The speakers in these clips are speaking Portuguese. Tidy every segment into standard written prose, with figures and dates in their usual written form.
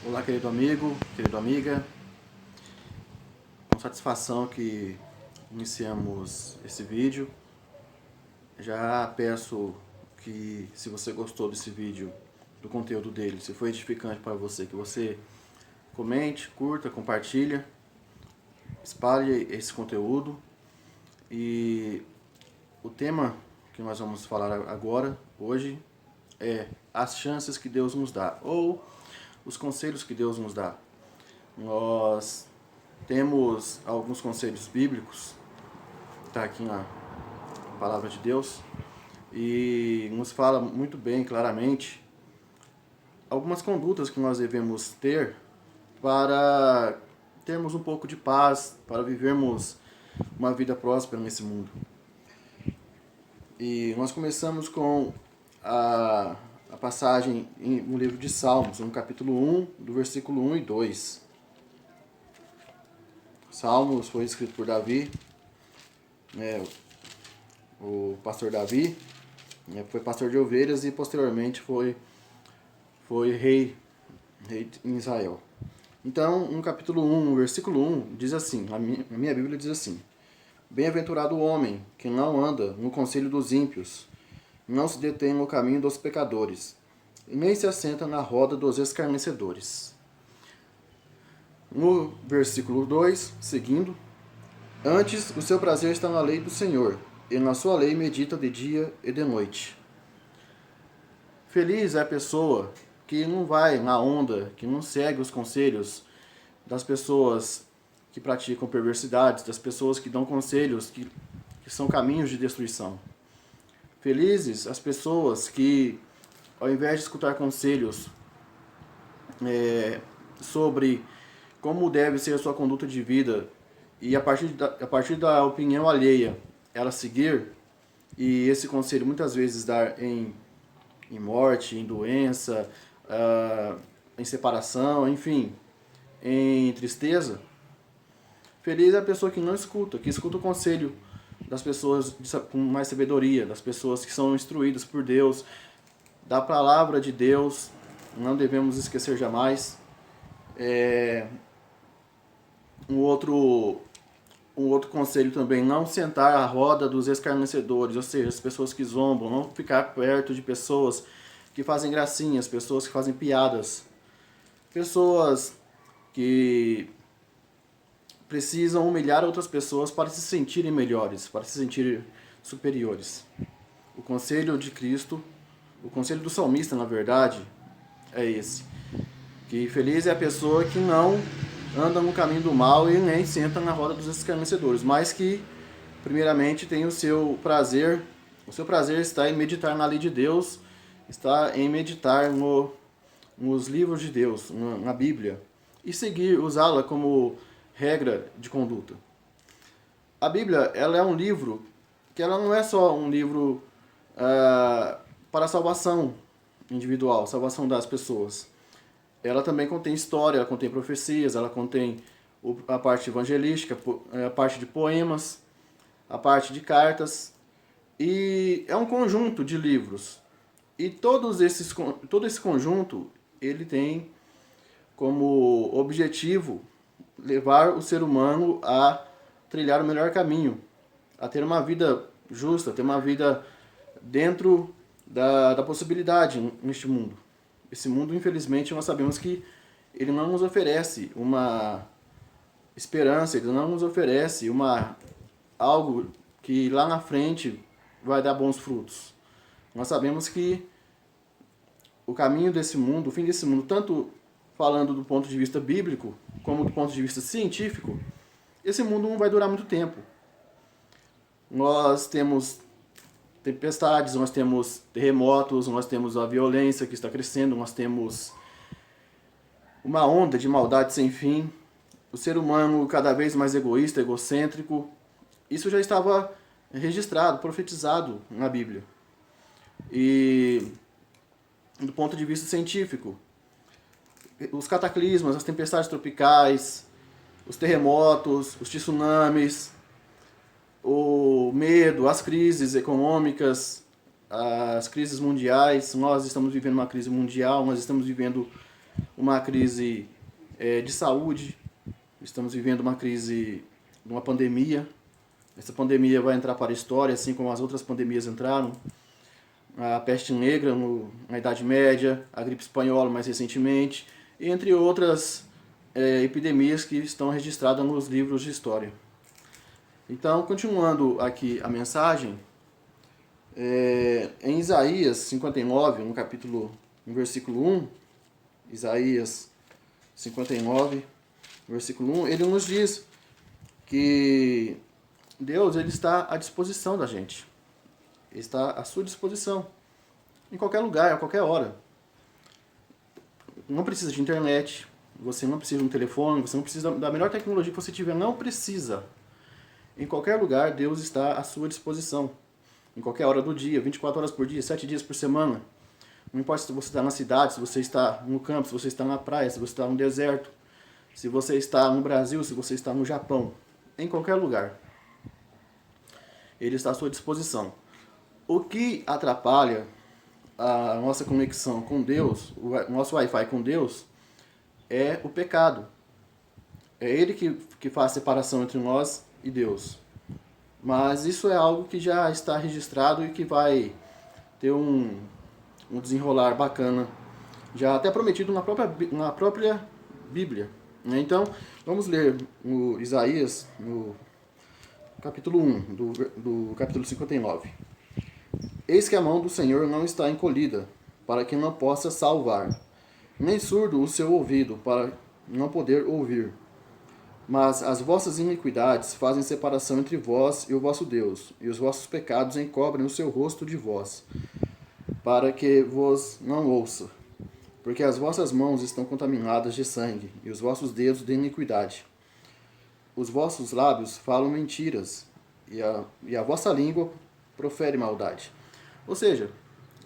Olá, querido amigo, querida amiga. Com satisfação que iniciamos esse vídeo. Já peço que, se você gostou desse vídeo, do conteúdo dele, se foi edificante para você, que você comente, curta, compartilha, espalhe esse conteúdo. E o tema que nós vamos falar agora, hoje, é as chances que Deus nos dá, ou os conselhos que Deus nos dá. Nós temos alguns conselhos bíblicos, está aqui na Palavra de Deus, e nos fala muito bem, claramente, algumas condutas que nós devemos ter para termos um pouco de paz, para vivermos uma vida próspera nesse mundo. E nós começamos com a passagem no livro de Salmos, no capítulo 1, do versículo 1 e 2. Salmos foi escrito por Davi, o pastor Davi, foi pastor de ovelhas e posteriormente foi rei em Israel. Então, no capítulo 1, no versículo 1, diz assim, a minha Bíblia diz assim: Bem-aventurado o homem que não anda no conselho dos ímpios, não se detém no caminho dos pecadores, e nem se assenta na roda dos escarnecedores. No versículo 2, seguindo, antes o seu prazer está na lei do Senhor, e na sua lei medita de dia e de noite. Feliz é a pessoa que não vai na onda, que não segue os conselhos das pessoas que praticam perversidades, das pessoas que dão conselhos que são caminhos de destruição. Felizes as pessoas que, ao invés de escutar conselhos sobre como deve ser a sua conduta de vida e a partir da opinião alheia ela seguir, e esse conselho muitas vezes dar em morte, em doença, em separação, enfim, em tristeza. Feliz é a pessoa que não escuta, que escuta o conselho das pessoas com mais sabedoria, das pessoas que são instruídas por Deus, da palavra de Deus, não devemos esquecer jamais. Um outro conselho também, não sentar à roda dos escarnecedores, ou seja, as pessoas que zombam, não ficar perto de pessoas que fazem gracinhas, pessoas que fazem piadas, pessoas que precisam humilhar outras pessoas para se sentirem melhores, para se sentirem superiores. O conselho de Cristo, o conselho do salmista, na verdade, é esse: que feliz é a pessoa que não anda no caminho do mal e nem senta na roda dos escarnecedores, mas que, primeiramente, tem o seu prazer está em meditar na lei de Deus, está em meditar nos livros de Deus, na Bíblia, e seguir, usá-la como regra de conduta. A Bíblia, ela é um livro que ela não é só um livro para a salvação individual, salvação das pessoas. Ela também contém história, ela contém profecias, ela contém a parte evangelística, a parte de poemas, a parte de cartas, e é um conjunto de livros. E todo esse conjunto, ele tem como objetivo levar o ser humano a trilhar o melhor caminho, a ter uma vida justa, ter uma vida dentro da possibilidade neste mundo. Esse mundo, infelizmente, nós sabemos que ele não nos oferece uma esperança, ele não nos oferece algo que lá na frente vai dar bons frutos. Nós sabemos que o caminho desse mundo, o fim desse mundo, tanto falando do ponto de vista bíblico, como do ponto de vista científico, esse mundo não vai durar muito tempo. Nós temos tempestades, nós temos terremotos, nós temos a violência que está crescendo, nós temos uma onda de maldade sem fim, o ser humano cada vez mais egoísta, egocêntrico. Isso já estava registrado, profetizado na Bíblia. E do ponto de vista científico, os cataclismas, as tempestades tropicais, os terremotos, os tsunamis, o medo, as crises econômicas, as crises mundiais. Nós estamos vivendo uma crise mundial, nós estamos vivendo uma crise de saúde, estamos vivendo uma crise, uma pandemia. Essa pandemia vai entrar para a história, assim como as outras pandemias entraram. A peste negra na Idade Média, a gripe espanhola mais recentemente, entre outras epidemias que estão registradas nos livros de história. Então, continuando aqui a mensagem, em Isaías 59, no versículo 1, Isaías 59, versículo 1, ele nos diz que Deus ele está à disposição da gente. Ele está à sua disposição. Em qualquer lugar, a qualquer hora. Não precisa de internet, você não precisa de um telefone, você não precisa da melhor tecnologia que você tiver, não precisa. Em qualquer lugar, Deus está à sua disposição. Em qualquer hora do dia, 24 horas por dia, 7 dias por semana. Não importa se você está na cidade, se você está no campo, se você está na praia, se você está no deserto, se você está no Brasil, se você está no Japão. Em qualquer lugar. Ele está à sua disposição. O que atrapalha a nossa conexão com Deus, o nosso Wi-Fi com Deus, é o pecado. É ele que faz a separação entre nós e Deus. Mas isso é algo que já está registrado e que vai ter um desenrolar bacana, já até prometido na própria Bíblia. Então, vamos ler no Isaías, no capítulo 1, do capítulo 59. Eis que a mão do Senhor não está encolhida, para que não possa salvar, nem surdo o seu ouvido, para não poder ouvir. Mas as vossas iniquidades fazem separação entre vós e o vosso Deus, e os vossos pecados encobrem o seu rosto de vós, para que vos não ouça. Porque as vossas mãos estão contaminadas de sangue, e os vossos dedos de iniquidade. Os vossos lábios falam mentiras, e a vossa língua profere maldade. Ou seja,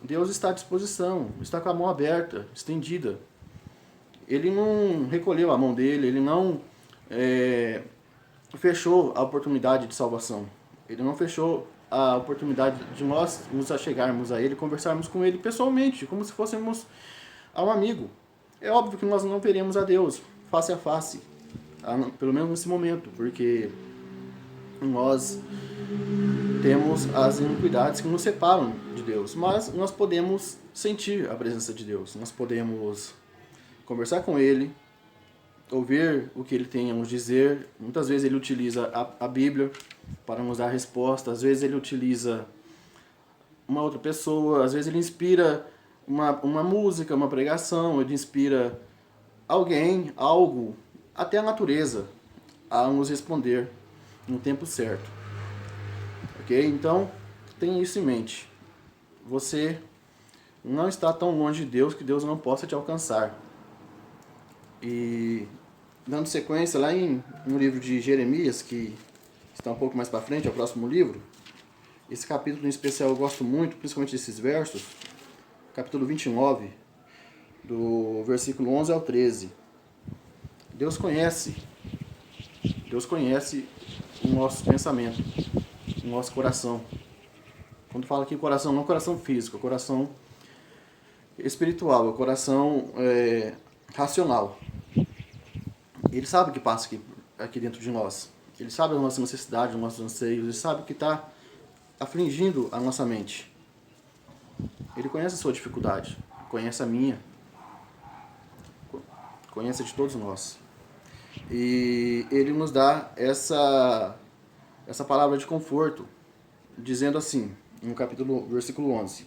Deus está à disposição, está com a mão aberta, estendida. Ele não recolheu a mão dele, ele não fechou a oportunidade de salvação. Ele não fechou a oportunidade de nós nos achegarmos a ele, conversarmos com ele pessoalmente, como se fôssemos a um amigo. É óbvio que nós não veremos a Deus face a face, pelo menos nesse momento, porque nós temos as iniquidades que nos separam de Deus, mas nós podemos sentir a presença de Deus, nós podemos conversar com Ele, ouvir o que Ele tem a nos dizer. Muitas vezes Ele utiliza a Bíblia para nos dar resposta, às vezes Ele utiliza uma outra pessoa, às vezes Ele inspira uma música, uma pregação, Ele inspira alguém, algo, até a natureza, a nos responder no tempo certo. Ok? Então, tenha isso em mente. Você não está tão longe de Deus que Deus não possa te alcançar. E dando sequência lá no livro de Jeremias, que está um pouco mais para frente, é o próximo livro. Esse capítulo em especial eu gosto muito, principalmente desses versos. Capítulo 29, do versículo 11 ao 13. Deus conhece o nosso pensamento, o nosso coração. Quando fala aqui coração, não coração físico, é coração espiritual, é coração racional. Ele sabe o que passa aqui dentro de nós. Ele sabe a nossa necessidade, os nossos anseios. Ele sabe o que está afligindo a nossa mente. Ele conhece a sua dificuldade, conhece a minha, conhece a de todos nós. E Ele nos dá essa palavra de conforto, dizendo assim, no versículo 11.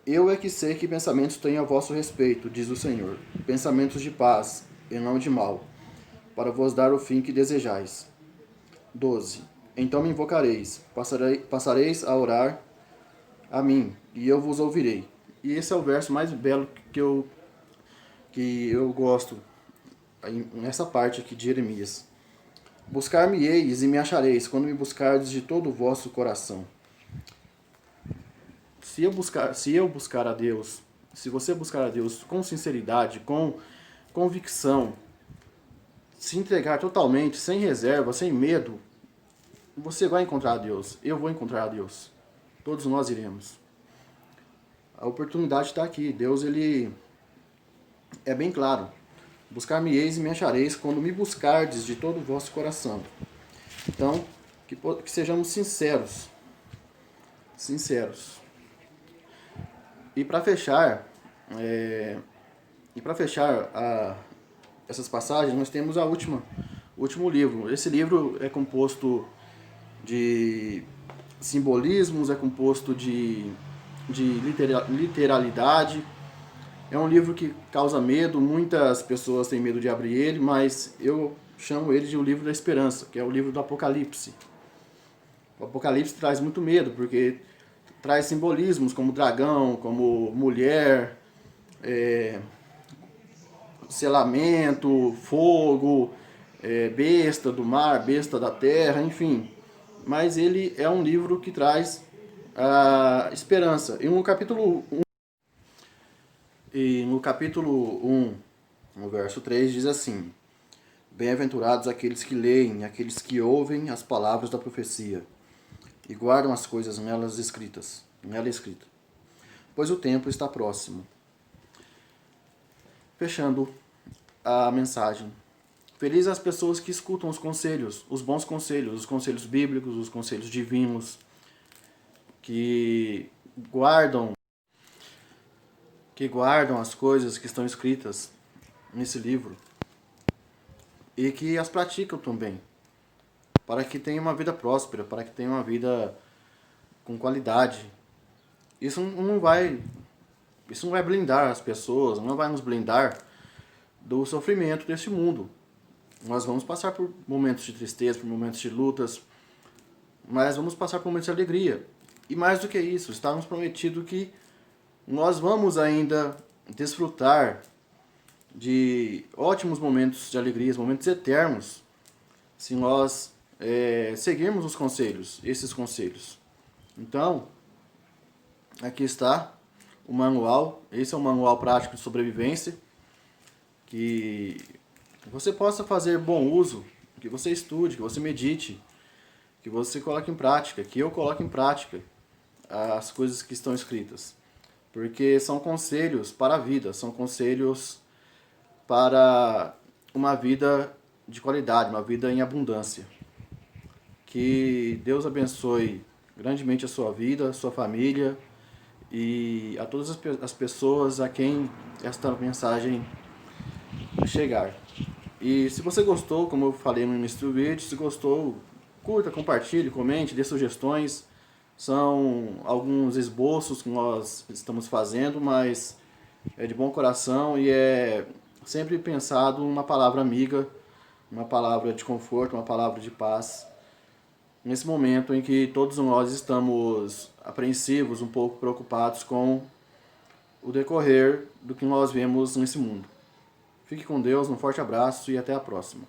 Eu é que sei que pensamentos tenho a vosso respeito, diz o Senhor, pensamentos de paz e não de mal, para vos dar o fim que desejais. 12. Então me invocareis, passareis a orar a mim, e eu vos ouvirei. E esse é o verso mais belo que eu gosto, nessa parte aqui de Jeremias. Buscar-me-eis e me achareis, quando me buscardes de todo o vosso coração. Se eu buscar a Deus, se você buscar a Deus com sinceridade, com convicção, se entregar totalmente, sem reserva, sem medo, você vai encontrar a Deus. Eu vou encontrar a Deus. Todos nós iremos. A oportunidade está aqui. Deus, ele é bem claro. Buscar-me-eis e me achareis quando me buscardes de todo o vosso coração. Então, que sejamos sinceros. Sinceros. E para fechar, essas passagens, nós temos o último livro. Esse livro é composto de simbolismos, é composto de literalidade. É um livro que causa medo, muitas pessoas têm medo de abrir ele, mas eu chamo ele de o livro da esperança, que é o livro do Apocalipse. O Apocalipse traz muito medo, porque traz simbolismos como dragão, como mulher, selamento, fogo, besta do mar, besta da terra, enfim. Mas ele é um livro que traz a esperança. E no capítulo 1, no verso 3, diz assim: Bem-aventurados aqueles que leem, aqueles que ouvem as palavras da profecia e guardam as coisas nela escrita, pois o tempo está próximo. Fechando a mensagem. Felizes as pessoas que escutam os conselhos, os bons conselhos, os conselhos bíblicos, os conselhos divinos, que guardam as coisas que estão escritas nesse livro e que as praticam também, para que tenham uma vida próspera, para que tenham uma vida com qualidade. Isso não vai blindar as pessoas, não vai nos blindar do sofrimento deste mundo. Nós vamos passar por momentos de tristeza, por momentos de lutas, mas vamos passar por momentos de alegria. E mais do que isso, está nos prometido que nós vamos ainda desfrutar de ótimos momentos de alegria, momentos eternos, se nós seguirmos esses conselhos. Então, aqui está o manual. Esse é um manual prático de sobrevivência, que você possa fazer bom uso, que você estude, que você medite, que você coloque em prática, que eu coloque em prática as coisas que estão escritas. Porque são conselhos para a vida, são conselhos para uma vida de qualidade, uma vida em abundância. Que Deus abençoe grandemente a sua vida, a sua família e a todas as pessoas a quem esta mensagem chegar. E se você gostou, como eu falei no início do vídeo, se gostou, curta, compartilhe, comente, dê sugestões. São alguns esboços que nós estamos fazendo, mas é de bom coração e é sempre pensado uma palavra amiga, uma palavra de conforto, uma palavra de paz. Nesse momento em que todos nós estamos apreensivos, um pouco preocupados com o decorrer do que nós vemos nesse mundo. Fique com Deus, um forte abraço e até a próxima.